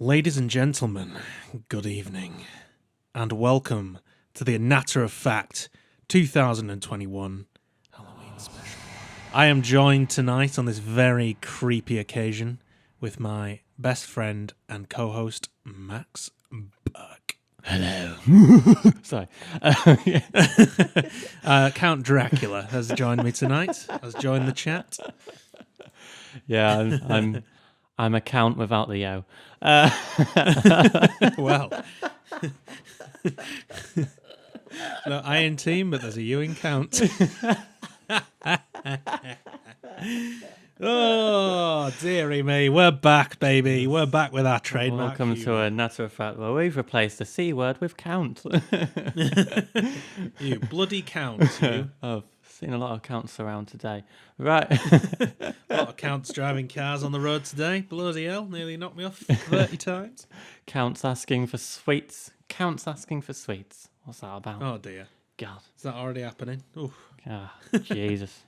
Ladies and gentlemen, good evening, and welcome to the Natter of Fact 2021 Halloween special. I am joined tonight on this very creepy occasion with my best friend and co-host, Max Burke. Hello. Sorry. Count Dracula has joined me tonight, has joined the chat. Yeah, I'm a count without the yo. Well, no, I in team, but there's a you in count. Oh, dearie me. We're back, baby. We're back with our trademark. Welcome to a Natter of Fact where we've replaced the C word with count. You bloody count, you. I've seen a lot of counts around today. Right. A lot of counts driving cars on the road today. Bloody hell, nearly knocked me off 30 times. Counts asking for sweets. Counts asking for sweets. What's that about? Oh, dear. God. Is that already happening? Oof. Ah, Jesus.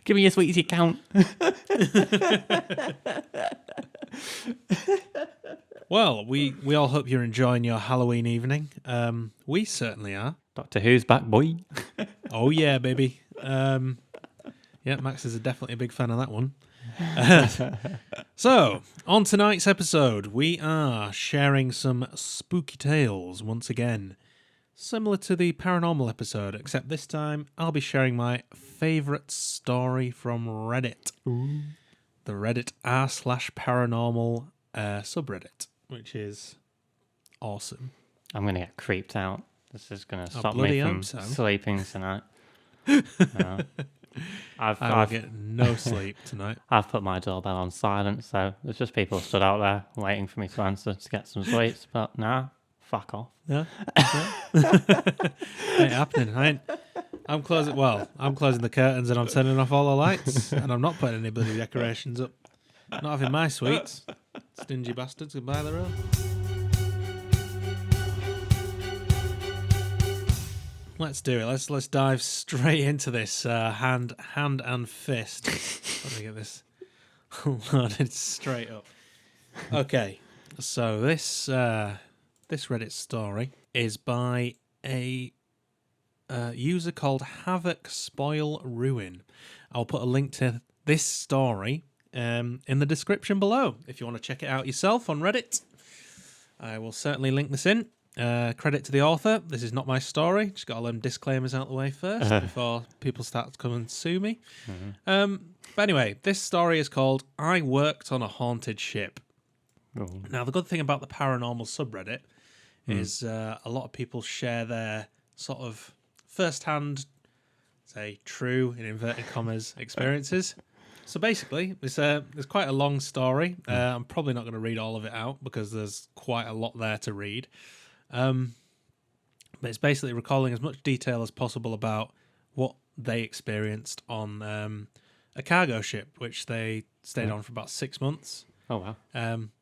Give me your sweets, you count. Well, we all hope you're enjoying your Halloween evening. We certainly are. Doctor Who's back, boy. Oh, yeah, baby. Yeah, Max is definitely a big fan of that one. So, on tonight's episode, we are sharing some spooky tales once again. Similar to the paranormal episode, except this time I'll be sharing my favourite story from Reddit. Ooh. The Reddit r/paranormal subreddit, which is awesome. I'm going to get creeped out. This is going to stop bloody me from hope so. sleeping tonight. I've get no sleep tonight. I've put my doorbell on silent, so there's just people stood out there waiting for me to answer to get some sleeps. But nah, fuck off. Yeah, ain't happening. I'm closing the curtains and I'm turning off all the lights, and I'm not putting any bloody decorations up. Not having my sweets. Stingy bastards, goodbye the road. Let's do it. Let's dive straight into this hand and fist. Let me get this loaded straight up. Okay, so this Reddit story is by a user called HavocSpoilRuin. I'll put a link to this story in the description below if you want to check it out yourself on Reddit. I will certainly link this in. Credit to the author. This is not my story. Just got all them disclaimers out the way first before people start to come and sue me. Mm-hmm. But anyway, this story is called I Worked on a Haunted Ship. Oh. Now, the good thing about the paranormal subreddit is a lot of people share their sort of first-hand, say, true, in inverted commas, experiences. So basically, there's quite a long story. I'm probably not going to read all of it out because there's quite a lot there to read. But it's basically recalling as much detail as possible about what they experienced on a cargo ship, which they stayed on for about 6 months. Oh, wow.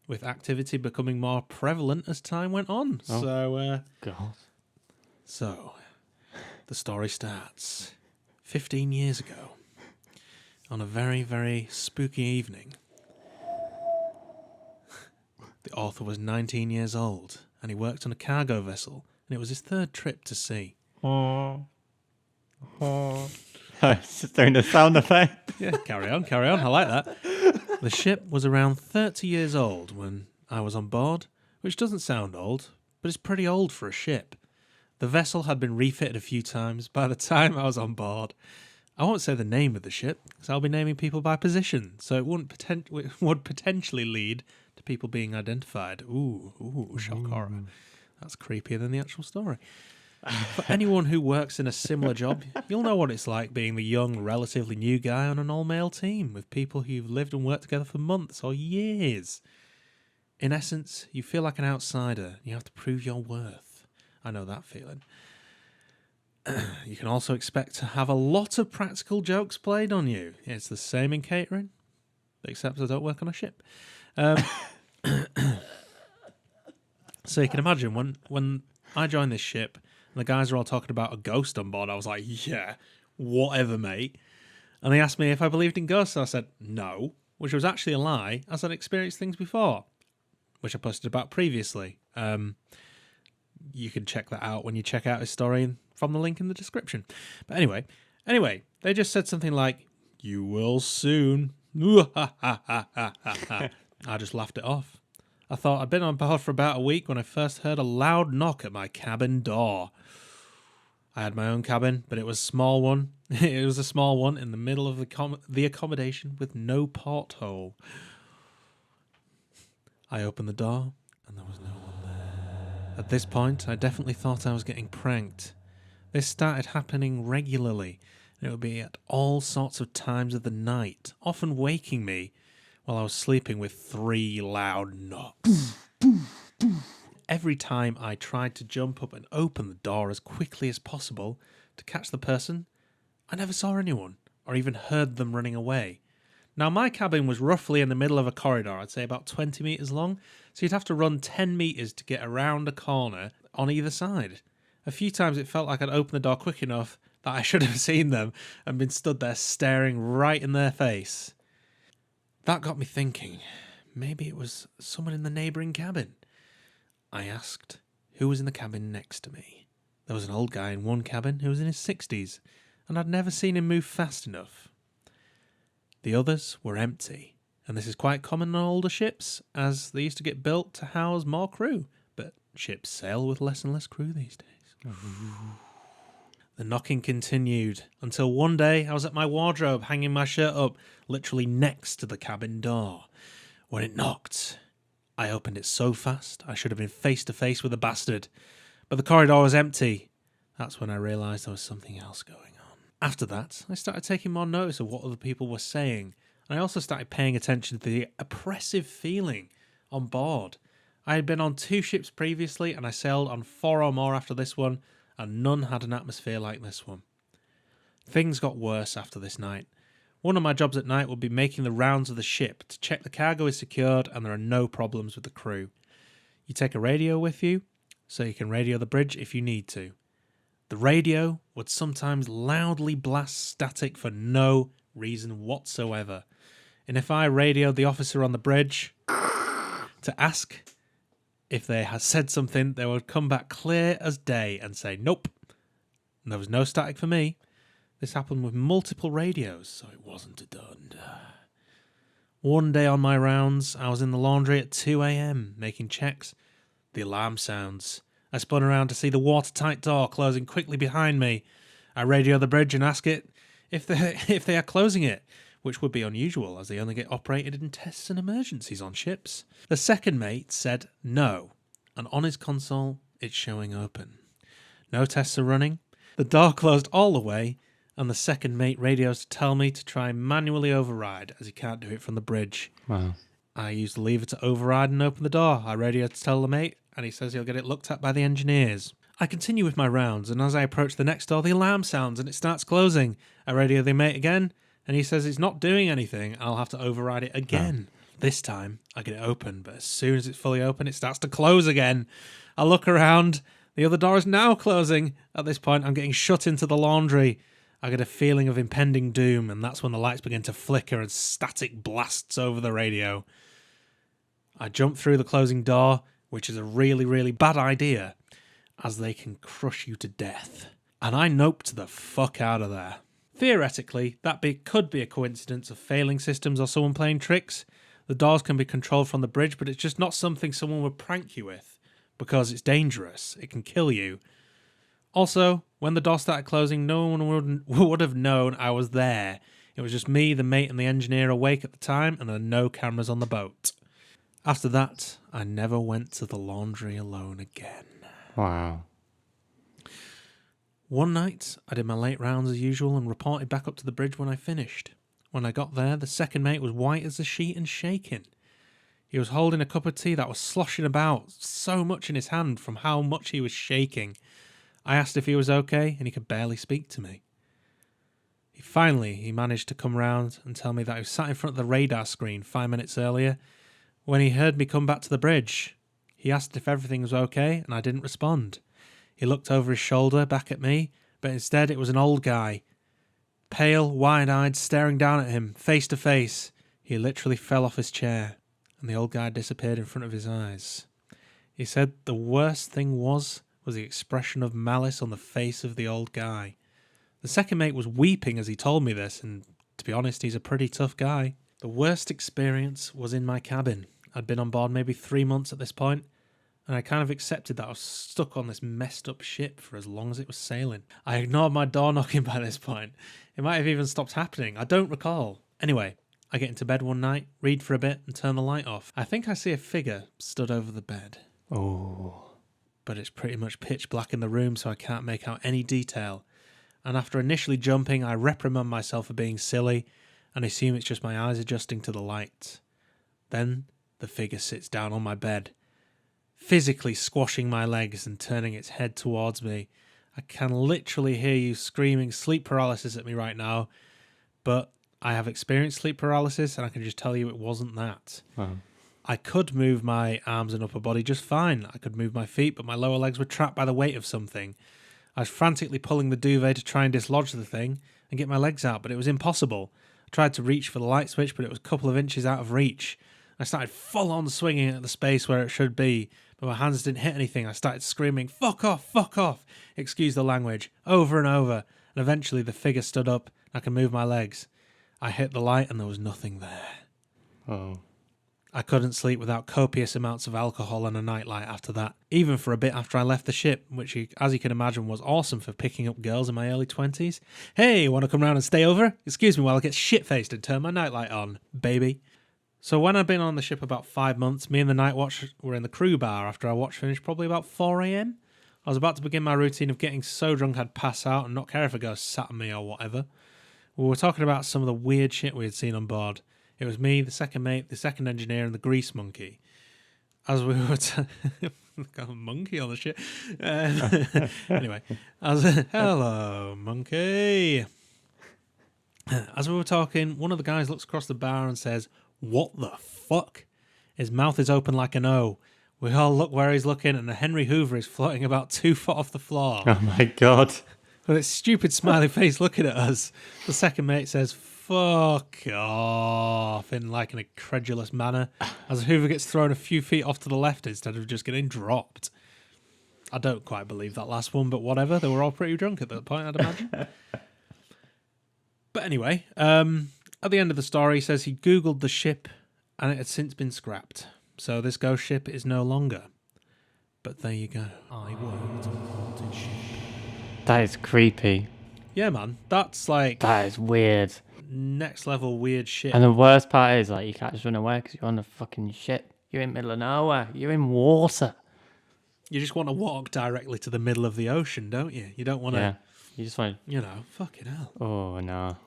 With activity becoming more prevalent as time went on. Oh. God. So, the story starts 15 years ago on a very, very spooky evening. The author was 19 years old, and he worked on a cargo vessel, and it was his third trip to sea. It's just doing the sound effect. Yeah, carry on. I like that. The ship was around 30 years old when I was on board, which doesn't sound old, but it's pretty old for a ship. The vessel had been refitted a few times by the time I was on board. I won't say the name of the ship, because I'll be naming people by position, so it would potentially lead to people being identified. Ooh, shock horror. That's creepier than the actual story. For anyone who works in a similar job, you'll know what it's like being the young, relatively new guy on an all-male team with people who've lived and worked together for months or years. In essence, you feel like an outsider. You have to prove your worth. I know that feeling. You can also expect to have a lot of practical jokes played on you. It's the same in catering, except I don't work on a ship. So you can imagine when I joined this ship and the guys are all talking about a ghost on board, I was like, yeah, whatever, mate. And they asked me if I believed in ghosts. I said, no, which was actually a lie, as I'd experienced things before, which I posted about previously. You can check that out when you check out his story from the link in the description. But anyway, they just said something like, you will soon. I just laughed it off. I thought I'd been on board for about a week when I first heard a loud knock at my cabin door. I had my own cabin, but it was a small one. It was a small one in the middle of the accommodation with no porthole. I opened the door, and there was no one there. At this point, I definitely thought I was getting pranked. This started happening regularly, and it would be at all sorts of times of the night, often waking me while I was sleeping with 3 loud knocks. Every time I tried to jump up and open the door as quickly as possible to catch the person, I never saw anyone or even heard them running away. Now, my cabin was roughly in the middle of a corridor, I'd say about 20 metres long, so you'd have to run 10 metres to get around a corner on either side. A few times it felt like I'd opened the door quick enough that I should have seen them and been stood there staring right in their face. That got me thinking, maybe it was someone in the neighbouring cabin. I asked who was in the cabin next to me. There was an old guy in one cabin who was in his 60s, and I'd never seen him move fast enough. The others were empty, and this is quite common on older ships, as they used to get built to house more crew, but ships sail with less and less crew these days. The knocking continued until one day I was at my wardrobe hanging my shirt up literally next to the cabin door. When it knocked, I opened it so fast I should have been face to face with the bastard, but the corridor was empty. That's when I realised there was something else going on. After that, I started taking more notice of what other people were saying, and I also started paying attention to the oppressive feeling on board. I had been on 2 ships previously, and I sailed on 4 or more after this one, and none had an atmosphere like this one. Things got worse after this night. One of my jobs at night would be making the rounds of the ship to check the cargo is secured and there are no problems with the crew. You take a radio with you, so you can radio the bridge if you need to. The radio would sometimes loudly blast static for no reason whatsoever. And if I radioed the officer on the bridge to ask if they had said something, they would come back clear as day and say, nope. And there was no static for me. This happened with multiple radios, so it wasn't done. One day on my rounds, I was in the laundry at 2 a.m. making checks. The alarm sounds. I spun around to see the watertight door closing quickly behind me. I radio the bridge and ask it if they are closing it, which would be unusual as they only get operated in tests and emergencies on ships. The second mate said no, and on his console it's showing open. No tests are running. The door closed all the way, and the second mate radios to tell me to try manually override as he can't do it from the bridge. Wow. I used the lever to override and open the door. I radioed to tell the mate, and he says he'll get it looked at by the engineers. I continue with my rounds, and as I approach the next door, the alarm sounds and it starts closing. I radio the mate again, and he says it's not doing anything. I'll have to override it again. This time, I get it open, but as soon as it's fully open, it starts to close again. I look around. The other door is now closing. At this point, I'm getting shut into the laundry. I get a feeling of impending doom, and that's when the lights begin to flicker and static blasts over the radio. I jump through the closing door, which is a really, really bad idea, as they can crush you to death. And I noped the fuck out of there. Theoretically, could be a coincidence of failing systems or someone playing tricks. The doors can be controlled from the bridge, but it's just not something someone would prank you with, because it's dangerous. It can kill you. Also, when the door started closing, no one would have known I was there. It was just me, the mate, and the engineer awake at the time, and there were no cameras on the boat. After that, I never went to the laundry alone again. Wow. One night, I did my late rounds as usual and reported back up to the bridge when I finished. When I got there, the second mate was white as a sheet and shaking. He was holding a cup of tea that was sloshing about so much in his hand from how much he was shaking. I asked if he was okay, and he could barely speak to me. He managed to come round and tell me that he was sat in front of the radar screen 5 minutes earlier when he heard me come back to the bridge. He asked if everything was okay, and I didn't respond. He looked over his shoulder back at me, but instead it was an old guy. Pale, wide-eyed, staring down at him, face to face. He literally fell off his chair, and the old guy disappeared in front of his eyes. He said the worst thing was the expression of malice on the face of the old guy. The second mate was weeping as he told me this, and to be honest, he's a pretty tough guy. The worst experience was in my cabin. I'd been on board maybe 3 months at this point, and I kind of accepted that I was stuck on this messed up ship for as long as it was sailing. I ignored my door knocking by this point. It might have even stopped happening. I don't recall. Anyway, I get into bed one night, read for a bit, and turn the light off. I think I see a figure stood over the bed. Oh. But it's pretty much pitch black in the room, so I can't make out any detail. And after initially jumping, I reprimand myself for being silly and assume it's just my eyes adjusting to the light. Then the figure sits down on my bed, physically squashing my legs and turning its head towards me. I can literally hear you screaming sleep paralysis at me right now, but I have experienced sleep paralysis and I can just tell you it wasn't that. Wow. I could move my arms and upper body just fine. I could move my feet, but my lower legs were trapped by the weight of something. I was frantically pulling the duvet to try and dislodge the thing and get my legs out, but it was impossible. I tried to reach for the light switch, but it was a couple of inches out of reach. I started full on swinging at the space where it should be, but my hands didn't hit anything. I started screaming, fuck off, excuse the language, over and over, and eventually the figure stood up and I could move my legs. I hit the light and there was nothing there. Oh. I couldn't sleep without copious amounts of alcohol and a nightlight after that, even for a bit after I left the ship, which, as you can imagine, was awesome for picking up girls in my early 20s. Hey, want to come round and stay over? Excuse me while I get shit-faced and turn my nightlight on, baby. So when I'd been on the ship about 5 months, me and the night watch were in the crew bar after our watch finished probably about 4 a.m. I was about to begin my routine of getting so drunk I'd pass out and not care if a ghost sat on me or whatever. We were talking about some of the weird shit we had seen on board. It was me, the second mate, the second engineer, and the grease monkey. As we were... got a monkey on the ship. Anyway. Hello, monkey. As we were talking, one of the guys looks across the bar and says, "What the fuck?" His mouth is open like an O. We all look where he's looking, and a Henry Hoover is floating about 2 foot off the floor. Oh my God. With its stupid smiley face looking at us. The second mate says, "Fuck off," in like an incredulous manner, as Hoover gets thrown a few feet off to the left instead of just getting dropped. I don't quite believe that last one, but whatever. They were all pretty drunk at that point, I'd imagine. But anyway, at the end of the story, he says he Googled the ship and it had since been scrapped. So this ghost ship is no longer. But there you go. I worked on a haunted ship. That is creepy. Yeah, man. That's like... That is weird. Next level weird shit. And the worst part is, like, you can't just run away because you're on a fucking ship. You're in the middle of nowhere. You're in water. You just want to walk directly to the middle of the ocean, don't you? You don't want to... Yeah. You just want You know, fucking hell. Oh, no.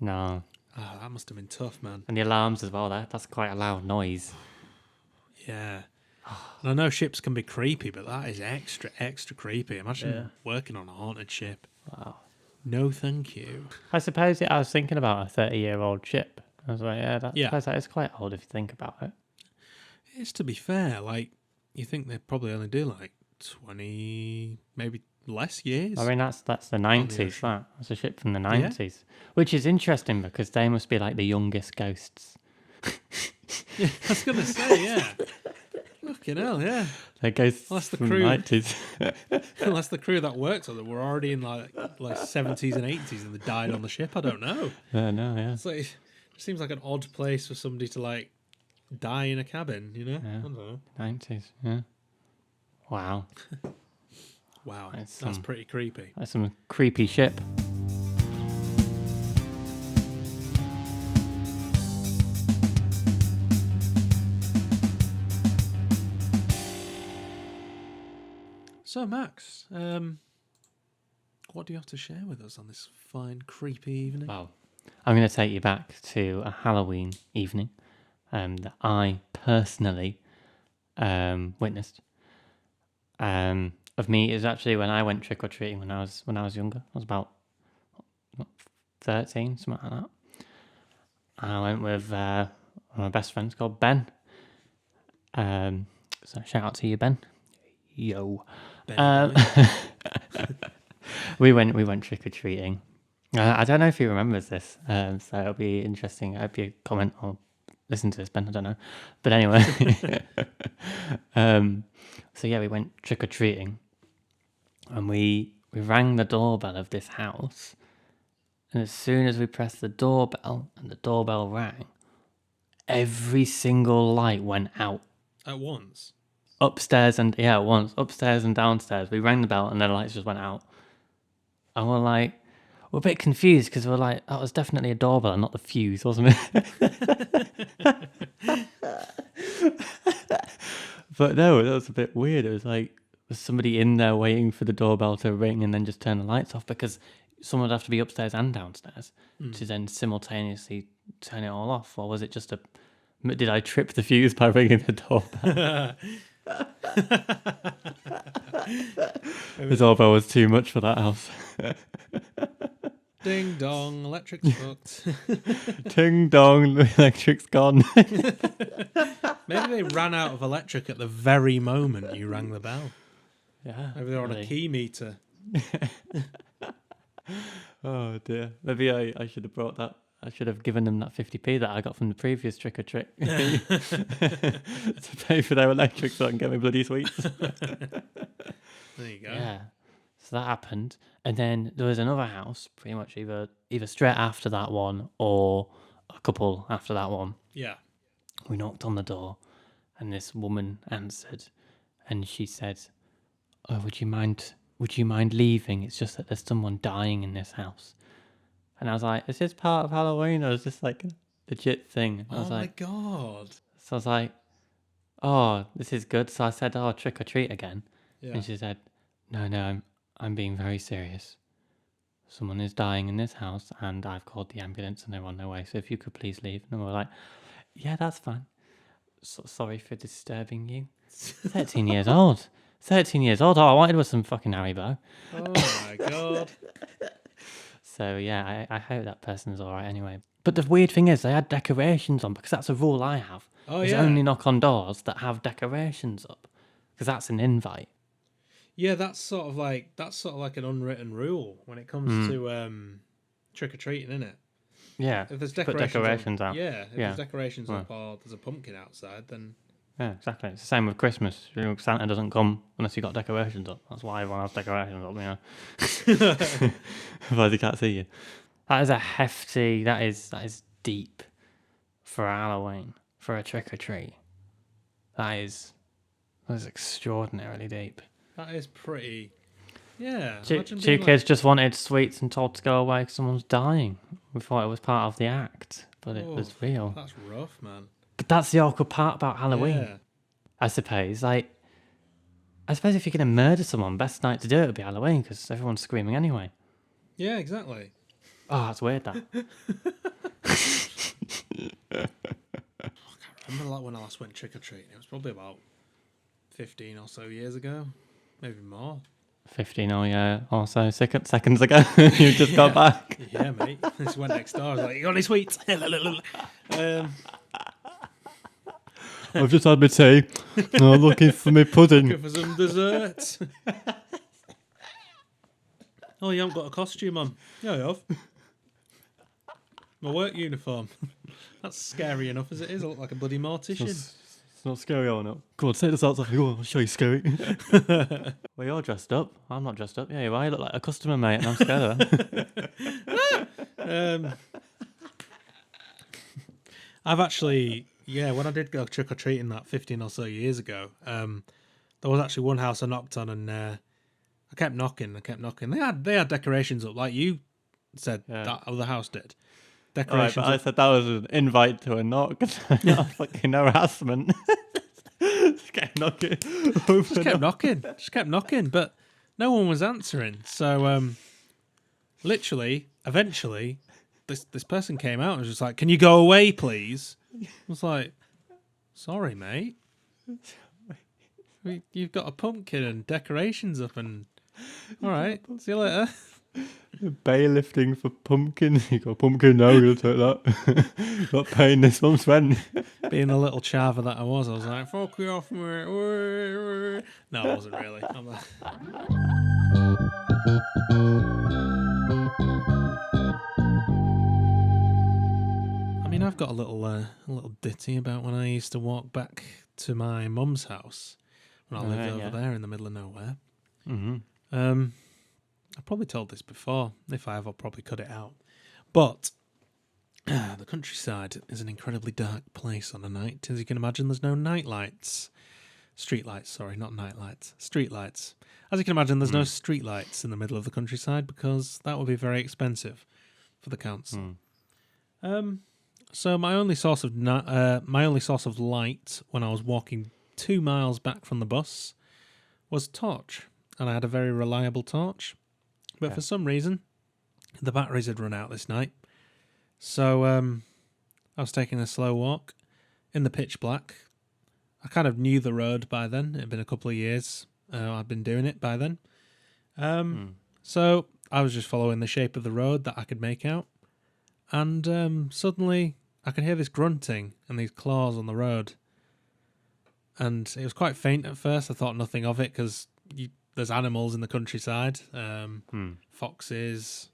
No. Oh, that must have been tough, man. And the alarms as well, that's quite a loud noise. Yeah. And I know ships can be creepy, but that is extra, extra creepy. Imagine working on a haunted ship. Wow. No, thank you. I suppose I was thinking about a 30-year-old ship. I was like, I suppose that is quite old if you think about it. It's, to be fair, like, you think they probably only do like 20, maybe less years. I mean, that's the 90s, That's a ship from the 90s. Which is interesting because they must be like the youngest ghosts. Yeah, I was going to say, yeah. Fucking hell, yeah. They're ghosts Unless the from crew, the 90s. unless the crew that worked on them were already in like 70s and 80s and they died on the ship. I don't know. Yeah. It's like, it seems like an odd place for somebody to like die in a cabin, you know? Yeah. I don't know. 90s, yeah. Wow. Wow, That's that's pretty creepy. That's some creepy ship. So, Max, What do you have to share with us on this fine, creepy evening? Well, I'm going to take you back to a Halloween evening that I personally witnessed. Of me is actually when I went trick or treating when I was younger. I was about 13, something like that. I went with one of my best friends called Ben. So shout out to you, Ben. Yo. Ben, We went trick or treating. I don't know if he remembers this, so it'll be interesting. I hope you comment or listen to this, Ben. I don't know, but anyway. So yeah, we went trick or treating, and we rang the doorbell of this house, and as soon as we pressed the doorbell and the doorbell rang, every single light went out. at once. Upstairs and at once, upstairs and downstairs. We rang the bell and the lights just went out. And we're a bit confused because we're like, that was definitely a doorbell and not the fuse, wasn't it? But no, that was a bit weird. It was like, was somebody in there waiting for the doorbell to ring and then just turn the lights off? Because someone would have to be upstairs and downstairs to then simultaneously turn it all off. Or was it just did I trip the fuse by ringing the doorbell? The doorbell was too much for that house. Ding dong, electric's fucked. Ding dong, the electric's gone. Maybe they ran out of electric at the very moment you rang the bell. Yeah. Maybe they're on a key meter. Oh dear. Maybe I should have brought that. I should have given them that 50p that I got from the previous trick or treat to pay for their electric so I can get my bloody sweets. There you go. Yeah. So that happened. And then there was another house, pretty much either straight after that one or a couple after that one. Yeah. We knocked on the door and this woman answered and she said, "Oh, would you mind leaving? It's just that there's someone dying in this house." And I was like, "Is this part of Halloween or is this like a legit thing?" And I was my God. So I was like, "Oh, this is good." So I said, "Oh, trick or treat again." Yeah. And she said, No, I'm being very serious. Someone is dying in this house and I've called the ambulance and they're on their way. So if you could please leave." And we were like, "Yeah, that's fine. So sorry for disturbing you." 13 years old. 13 years old. All I wanted was some fucking Haribo. Oh my God. So yeah, I hope that person's all right anyway. But the weird thing is they had decorations on because that's a rule I have. Oh, is yeah. only knock on doors that have decorations up because that's an invite. Yeah, that's sort of like an unwritten rule when it comes to trick or treating, isn't it? Yeah. If there's put decorations, decorations out. Yeah, if there's decorations up or there's a pumpkin outside, then Yeah, exactly. It's the same with Christmas. You know, Santa doesn't come unless you got decorations up. That's why everyone has decorations up, you know. Otherwise he can't see you. That is a hefty, that is deep for Halloween, for a trick or treat. That is extraordinarily deep. that is pretty. Yeah. Two imagine being kids just wanted sweets and told to go away because someone's dying. We thought it was part of the act, but it was real. That's rough, man. But that's the awkward part about Halloween. Yeah. I suppose. I suppose if you're going to murder someone, best night to do it would be Halloween because everyone's screaming anyway. Yeah, exactly. Oh, that's weird, that. I remember like when I last went trick or treating. It was probably about 15 or so years ago, maybe more. 15 or so seconds ago. You just got back. Yeah, mate. Just went next door. I was like, "You got any sweets?" I've just had my tea. I'm looking for my pudding. Looking for some dessert. Oh, you haven't got a costume on? Yeah, I have. My work uniform. That's scary enough as it is. I look like a bloody mortician. It's not scary or not. Come on, take this outside. Go on, I'll show you scary. Well, you're dressed up. I'm not dressed up. Yeah, you are. You look like a customer, mate, and I'm scared of them. I've actually, when I did go trick or treating that 15 or so years ago, there was actually one house I knocked on, and I kept knocking. They had decorations up, like you said that other house did. Decorations. Right, but I said that was an invite to a knock, not fucking harassment. Just kept knocking. Just kept knocking, but no one was answering. So literally, eventually, this person came out and was just like, "Can you go away, please?" I was like, "Sorry, mate. You've got a pumpkin and decorations up, and all right, see you later." Bailifting for pumpkins. You got pumpkin now, you'll take that. Not paying this month's rent. Being the little chava that I was like, "Fuck you off, mate." No, I wasn't really. I mean, I've got a little ditty about when I used to walk back to my mum's house when I lived over there in the middle of nowhere. Mm-hmm. I've probably told this before. If I have, I'll probably cut it out. But the countryside is an incredibly dark place on a night. As you can imagine, there's no night lights. Street lights, sorry, not night lights. Street lights. As you can imagine, there's no street lights in the middle of the countryside because that would be very expensive for the council. So my only source of light when I was walking 2 miles back from the bus was torch, and I had a very reliable torch. But for some reason, the batteries had run out this night. So I was taking a slow walk in the pitch black. I kind of knew the road by then. It had been a couple of years. I'd been doing it by then. So I was just following the shape of the road that I could make out. And suddenly I could hear this grunting and these claws on the road. And it was quite faint at first. I thought nothing of it because there's animals in the countryside. Foxes,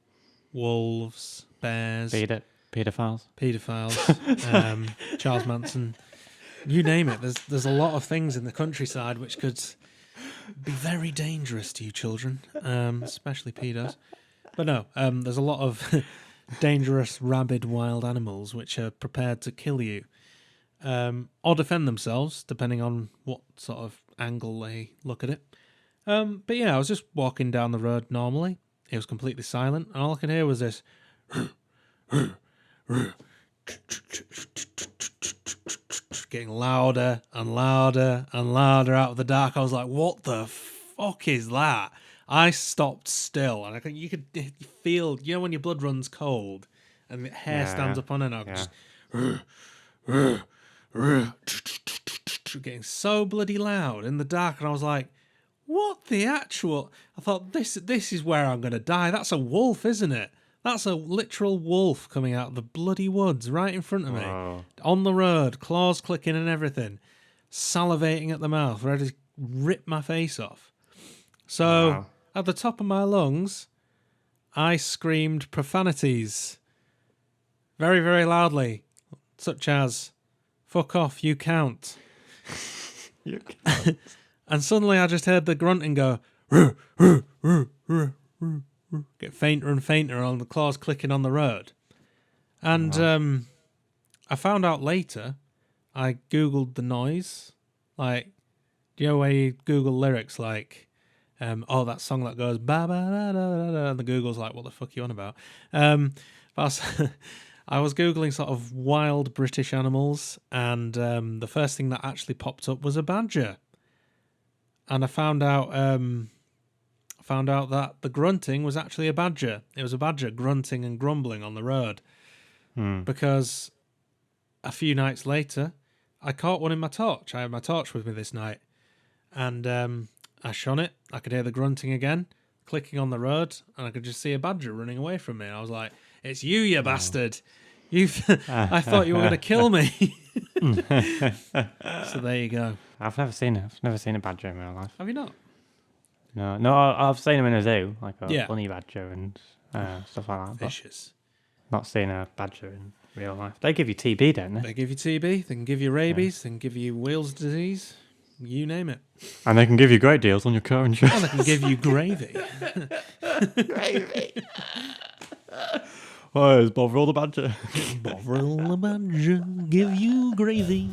wolves, bears. Paedophiles. Charles Manson. You name it. There's a lot of things in the countryside which could be very dangerous to you children, especially pedos. But no, there's a lot of dangerous, rabid, wild animals which are prepared to kill you or defend themselves, depending on what sort of angle they look at it. But yeah, I was just walking down the road normally. It was completely silent, and all I could hear was this getting louder and louder and louder out of the dark. I was like, "What the fuck is that?" I stopped still, and you could feel, when your blood runs cold and the hair stands up on end. Just getting so bloody loud in the dark, and I was like, "What the actual?" I thought, this is where I'm going to die. That's a wolf, isn't it? That's a literal wolf coming out of the bloody woods right in front of me. On the road, claws clicking and everything. Salivating at the mouth, ready to rip my face off. So, at the top of my lungs, I screamed profanities. Very, very loudly. Such as, "Fuck off, you count." You can't. And suddenly I just heard the grunting go, "Ruh, ruh, ruh, ruh, ruh, ruh," get fainter and fainter on the claws clicking on the road. And I found out later, I Googled the noise. Like, do you know where you Google lyrics like, that song that goes, ba ba da da da, and the Google's like, "What the fuck are you on about?" But I was Googling sort of wild British animals, and the first thing that actually popped up was a badger. And I found out that the grunting was actually a badger. It was a badger grunting and grumbling on the road. Because a few nights later, I caught one in my torch. I had my torch with me this night. And I shone it. I could hear the grunting again, clicking on the road, and I could just see a badger running away from me. And I was like, "It's you, you bastard. I thought you were going to kill me." So there you go. I've never seen it. I've never seen a badger in my life. Have you not? No, I've seen them in a zoo, like a bunny badger and stuff like that. Vicious. Not seen a badger in real life. They give you TB, don't they? They give you TB. They can give you rabies. They can give you Wales disease. You name it. And they can give you great deals on your car insurance. And they can give you gravy. Gravy. Oh, it's Bovril the badger. Bovril the badger, give you gravy.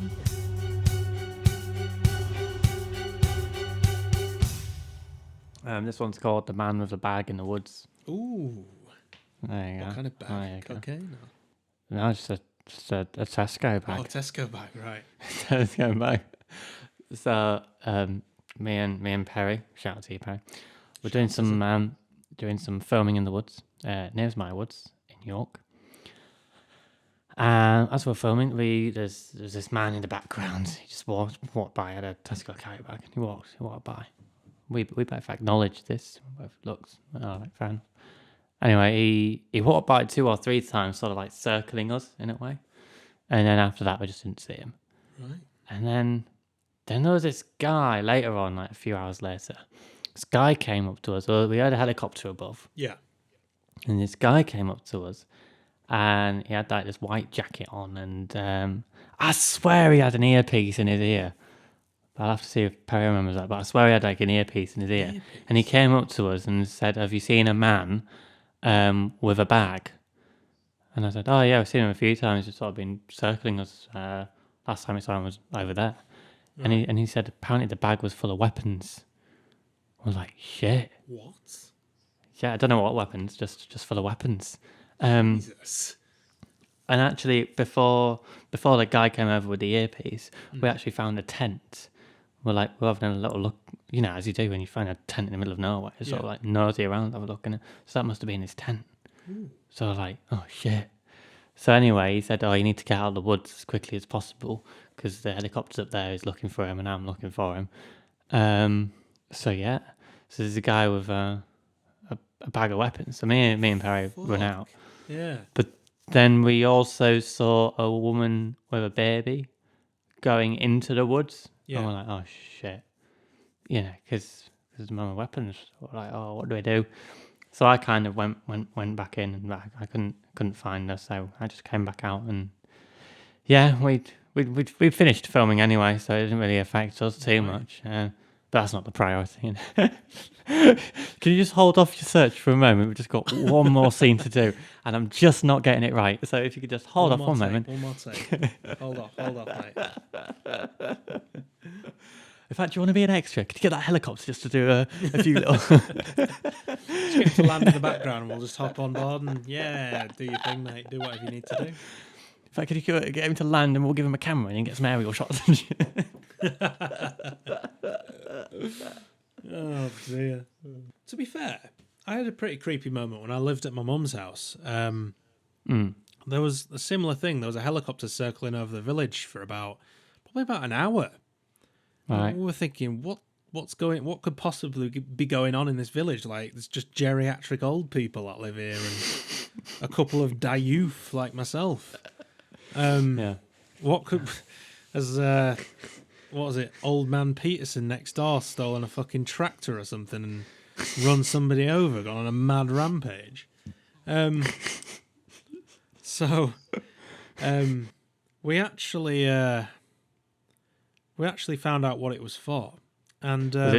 This one's called The Man with the Bag in the Woods. Ooh. There you go. What kind of bag? Cocaine? No, just a Tesco bag. Oh, Tesco bag, right. Tesco bag. So, me and Perry, shout out to you, Perry. We're doing some filming in the woods. near my woods in York. And as we're filming, there's this man in the background. He just walked by. I had a Tesco carry bag, and he walked by. We both acknowledged this. We both looked. Like, fair enough. Anyway, he walked by 2 or 3 times, sort of like circling us in a way. And then after that, we just didn't see him. Right. And then there was this guy later on, like a few hours later. This guy came up to us. Well, we had a helicopter above. Yeah. And this guy came up to us. And he had like this white jacket on. And I swear he had an earpiece in his ear. But I'll have to see if Perry remembers that. But I swear he had like an earpiece in his ear. Earpiece. And he came up to us and said, "Have you seen a man with a bag?" And I said, "Oh yeah, I've seen him a few times. He's sort of been circling us. Last time we saw him was over there." Right. And he said apparently the bag was full of weapons. I was like, shit. What? Yeah, I don't know what weapons, just full of weapons. Jesus. And actually, before the guy came over with the earpiece, we actually found a tent. We're having a little look, you know, as you do when you find a tent in the middle of nowhere. It's sort of like nosy around, have a look in it. So that must have been his tent. So I was like, oh shit. So anyway, he said, "Oh, you need to get out of the woods as quickly as possible because the helicopter's up there is looking for him and I'm looking for him." So there's a guy with a bag of weapons. So me and Perry run out. Yeah. But then we also saw a woman with a baby going into the woods. Yeah. And we're like, oh shit. You know, because there's no weapons. We're like, oh, what do we do? So I kind of went back in and back. I couldn't find her, so I just came back out and we'd finished filming anyway, so it didn't really affect us too much. But that's not the priority. Can you just hold off your search for a moment? We've just got one more scene to do, and I'm just not getting it right. So if you could just hold off one moment. One more take. Hold off, mate. In fact, do you want to be an extra? Could you get that helicopter just to do a few little... Just get him to land in the background and we'll just hop on board and do your thing, mate. Do whatever you need to do. In fact, could you get him to land and we'll give him a camera and he can get some aerial shots? Oh, dear. To be fair, I had a pretty creepy moment when I lived at my mum's house. There was a similar thing. There was a helicopter circling over the village for probably about an hour. Right. We were thinking, what could possibly be going on in this village? Like, there's just geriatric old people that live here and a couple of youth like myself. What could, what was it? Old man Peterson next door stolen a fucking tractor or something and run somebody over, gone on a mad rampage. We actually found out what it was for, and was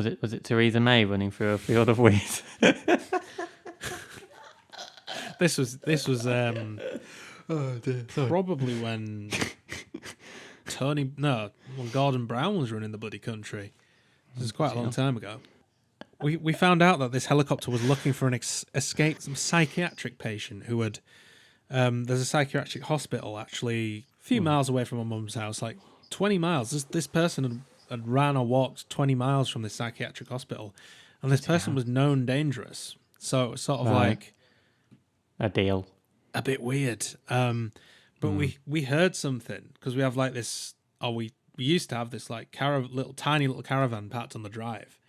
it Theresa May running through a field of wheat? This was probably when Gordon Brown was running the bloody country. This is quite a long time ago. We found out that this helicopter was looking for an escaped psychiatric patient who had. There's a psychiatric hospital actually a few miles away from my mum's house, like 20 miles. This person had ran or walked 20 miles from this psychiatric hospital, and this person was known dangerous. So it was sort of like a deal, a bit weird. But we heard something because we have like this. We used to have this like tiny little caravan parked on the drive.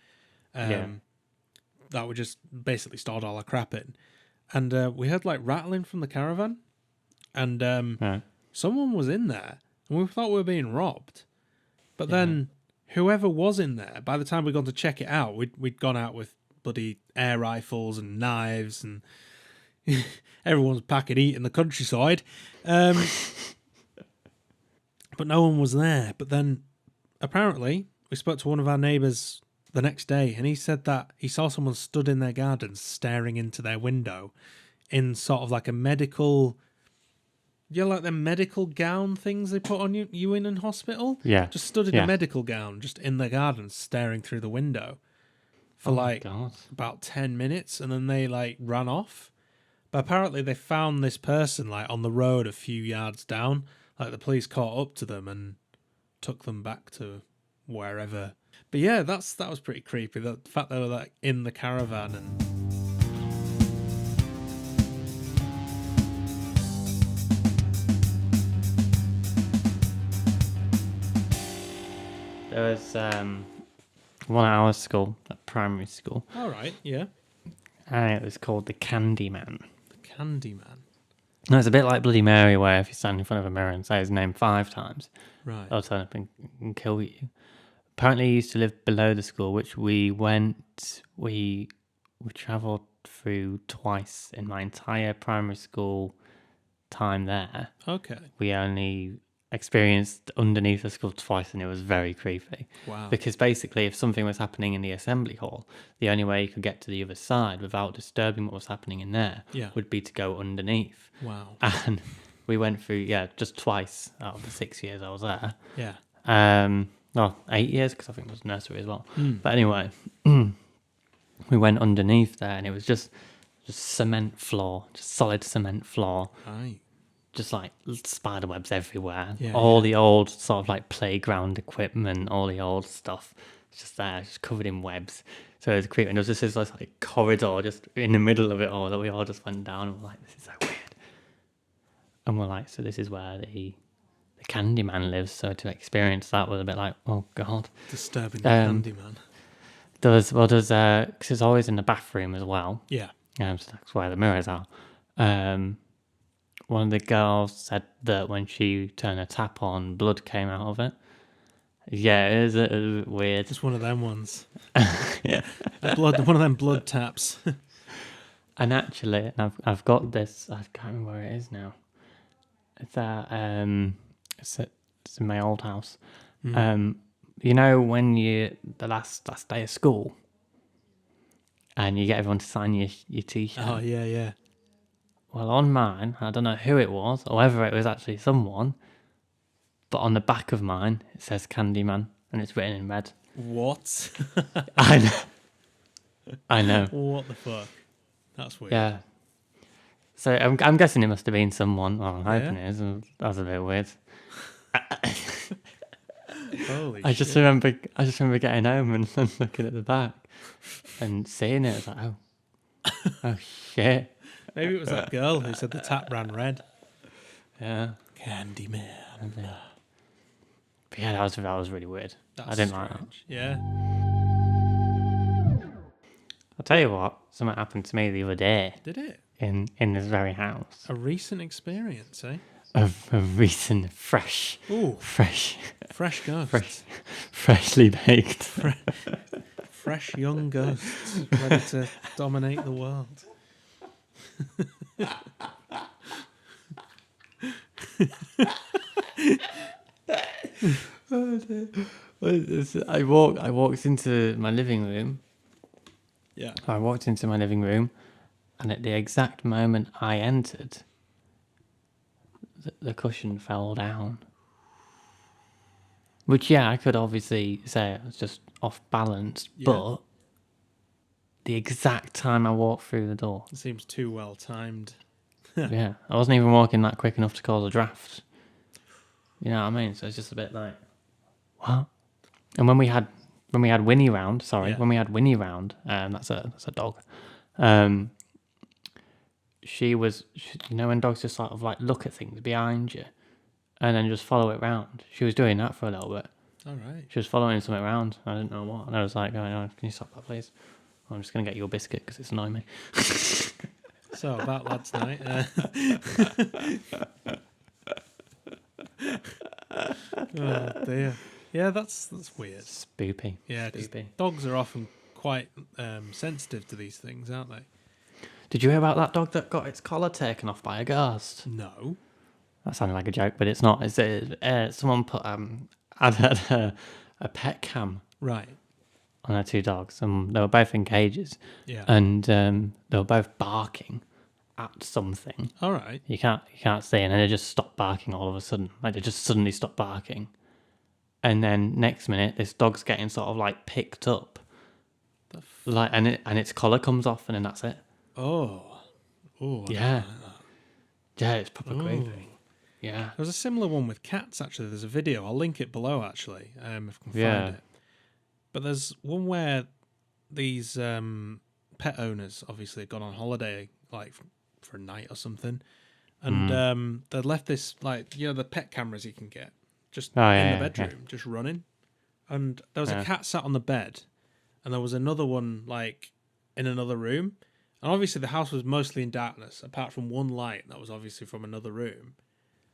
That we just basically stored all our crap in. And we heard like rattling from the caravan, and someone was in there, and we thought we were being robbed. But then whoever was in there, by the time we'd gone to check it out, we'd gone out with bloody air rifles and knives, and everyone's packing heat in the countryside. But no one was there. But then apparently we spoke to one of our neighbours the next day, and he said that he saw someone stood in their garden staring into their window in sort of like a medical, like the medical gown things they put on you in hospital? Yeah. Just stood in a medical gown, just in the garden, staring through the window for about 10 minutes, and then they like ran off. But apparently they found this person like on the road a few yards down. Like the police caught up to them and took them back to wherever. But yeah, that was pretty creepy. The fact they were like in the caravan and There was one at our school, at primary school, All right, yeah. and it was called the Candyman. The Candyman. No, it's a bit like Bloody Mary, where if you stand in front of a mirror and say his name 5 times, Right. they'll turn up and kill you. Apparently, he used to live below the school, which we travelled through twice in my entire primary school time there. Okay. We only experienced underneath the school twice, and it was very creepy. Wow. Because basically, if something was happening in the assembly hall, the only way you could get to the other side without disturbing what was happening in there would be to go underneath. Wow. And we went through, just twice out of the 6 years I was there. Yeah. Well, 8 years, because I think it was nursery as well. But anyway, we went underneath there, and it was just cement floor, just solid cement floor. Right. Just like spider webs everywhere. Yeah, all the old sort of like playground equipment, all the old stuff, it's just there, just covered in webs. So it was creepy. And there was just this like corridor just in the middle of it all that we all just went down and we're like, this is so weird. And we're like, so this is where the Candyman lives. So to experience that was a bit like, oh God. Disturbing the Candyman. Because it's always in the bathroom as well. Yeah. So that's where the mirrors are. One of the girls said that when she turned a tap on, blood came out of it. Yeah, it was weird. Just one of them ones. Yeah. One of them blood taps. And actually, I've got this. I can't remember where it is now. It's it's in my old house. You know when the last day of school, and you get everyone to sign your T-shirt. Oh yeah, yeah. Well, on mine, I don't know who it was, or whether it was actually someone, but on the back of mine, it says Candyman, and it's written in red. What? I know. What the fuck? That's weird. Yeah. So I'm guessing it must have been someone. Well, I'm hoping Yeah? it is. That's a bit weird. Holy I just shit. remember getting home and looking at the back and seeing it. It's like, oh shit. Maybe it was that girl who said the tap ran red. Yeah. Candyman. But yeah, that was really weird. That's I didn't like that. strange. Yeah. I'll tell you what, something happened to me the other day Did it? in this very house. A recent experience, eh? A recent fresh Ooh, fresh ghosts. freshly baked. Fresh young ghosts ready to dominate the world. I walked into my living room. Yeah. I walked into my living room, and at the exact moment I entered, the cushion fell down. Which, yeah, I could obviously say it was just off balance, but the exact time I walked through the door, It seems too well timed. yeah, I wasn't even walking that quick enough to cause a draft. You know what I mean? So it's just a bit like, what? And when we had Winnie round, that's a dog. She you know when dogs just sort of like look at things behind you, and then just follow it round. She was doing that for a little bit. All right. She was following something around. I didn't know what, and I was like, "Oh, can you stop that, please? I'm just gonna get you a biscuit because it's annoying me." So about lads' night. Oh dear. Yeah, that's weird. Spoopy. Yeah, 'cause Spoopy. dogs are often quite sensitive to these things, aren't they? Did you hear about that dog that got its collar taken off by a ghost? No. That sounded like a joke, but it's not. It's someone put had a pet cam Right. on their two dogs, and they were both in cages, Yeah. and they were both barking at something. All right. You can't see, and then they just stopped barking all of a sudden. Like they just suddenly stopped barking, and then next minute this dog's getting sort of like picked up, like and its collar comes off, and then that's it. Oh. Oh. Yeah. Yeah, it's proper creepy. Yeah. There's a similar one with cats, actually. There's a video. I'll link it below, actually, if I can find it. But there's one where these pet owners obviously have gone on holiday, like for a night or something, and they left this, like, you know, the pet cameras you can get just in the bedroom, just running, and there was a cat sat on the bed, and there was another one like in another room, and obviously the house was mostly in darkness apart from one light that was obviously from another room.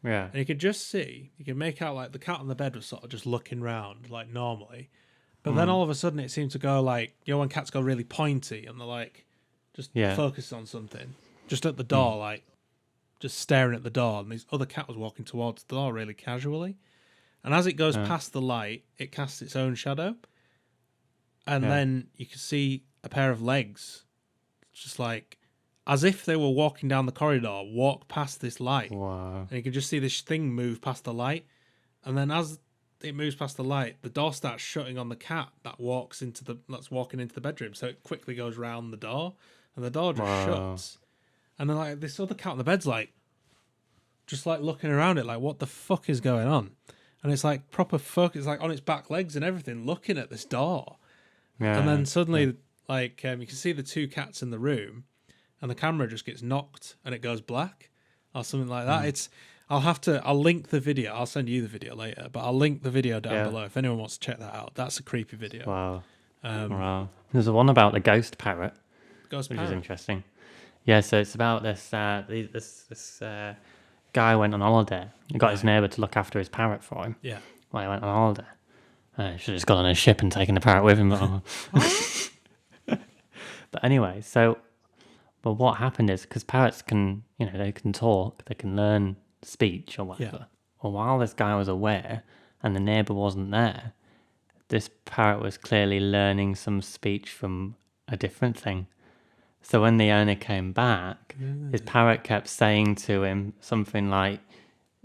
Yeah. And you could make out like the cat on the bed was sort of just looking round like normally, but then all of a sudden it seemed to go like, when cats go really pointy and they're like just focused on something, just at the door, like just staring at the door, and this other cat was walking towards the door really casually. And as it goes past the light, it casts its own shadow. And then you can see a pair of legs, just like, as if they were walking down the corridor, walk past this light. Wow. And you can just see this thing move past the light. And then as it moves past the light, the door starts shutting on the cat that's walking into the bedroom. So it quickly goes round the door, and the door just shuts. And then like this other cat on the bed's like, just like looking around it, like, what the fuck is going on? And it's like proper focus, like on its back legs and everything, looking at this door. Yeah, and then suddenly, like, you can see the two cats in the room, and the camera just gets knocked and it goes black or something like that. I'll link the video. I'll send you the video later, but I'll link the video down below if anyone wants to check that out. That's a creepy video. Wow. Wow. There's a one about the ghost parrot, which is interesting. Yeah, so it's about this guy went on holiday. He got his neighbour to look after his parrot for him. Yeah. While he went on holiday. Should have just got on a ship and taken the parrot with him. But anyway, but what happened is, because parrots can, they can talk, they can learn speech or whatever. Yeah. Well, while this guy was away and the neighbour wasn't there, this parrot was clearly learning some speech from a different thing. So when the owner came back, his parrot kept saying to him something like,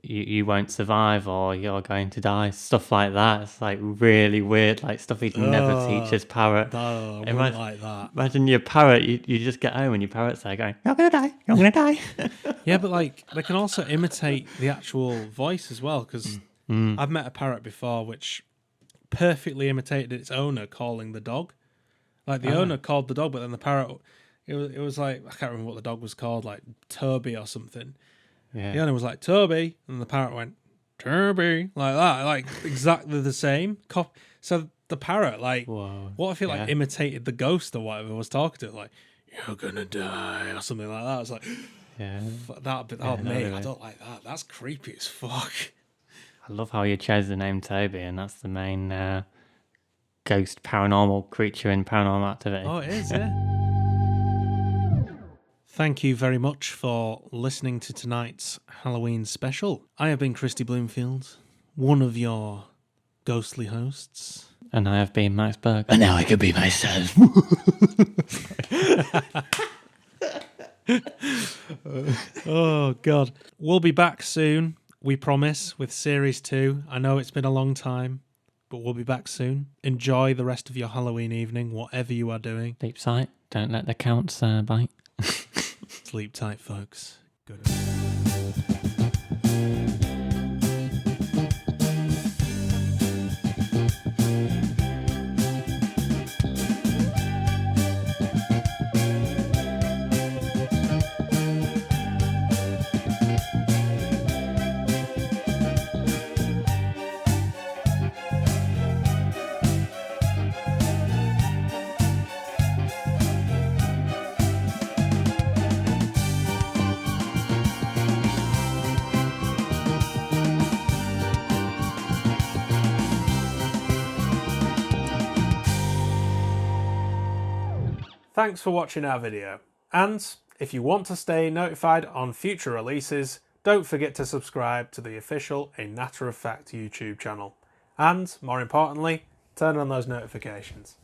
you won't survive, or you're going to die, stuff like that. It's like really weird, like stuff he'd never teach his parrot. No, I wouldn't like that. Imagine your parrot, you just get home and your parrot's there going, you're going to die, you're going to die. Yeah, but like they can also imitate the actual voice as well, because I've met a parrot before which perfectly imitated its owner calling the dog. Like the owner called the dog, but then the parrot, it was like, I can't remember what the dog was called, like Toby or something. Yeah. The owner was like, Toby, and the parrot went, Toby, like that, like exactly the same. So the parrot, like, what if it like imitated the ghost or whatever was talking to it, like, you're gonna die or something like that. It's like, mate, I don't like that. That's creepy as fuck. I love how you chose the name Toby, and that's the main ghost paranormal creature in Paranormal Activity. Oh, it is, yeah. Thank you very much for listening to tonight's Halloween special. I have been Christy Bloomfield, one of your ghostly hosts. And I have been Max Berg. And now I can be myself. Oh, God. We'll be back soon, we promise, with Series 2. I know it's been a long time, but we'll be back soon. Enjoy the rest of your Halloween evening, whatever you are doing. Deep sight. Don't let the counts bite. Sleep tight, folks. Good. Thanks for watching our video, and if you want to stay notified on future releases, don't forget to subscribe to the official A Natter of Fact YouTube channel, and more importantly, turn on those notifications.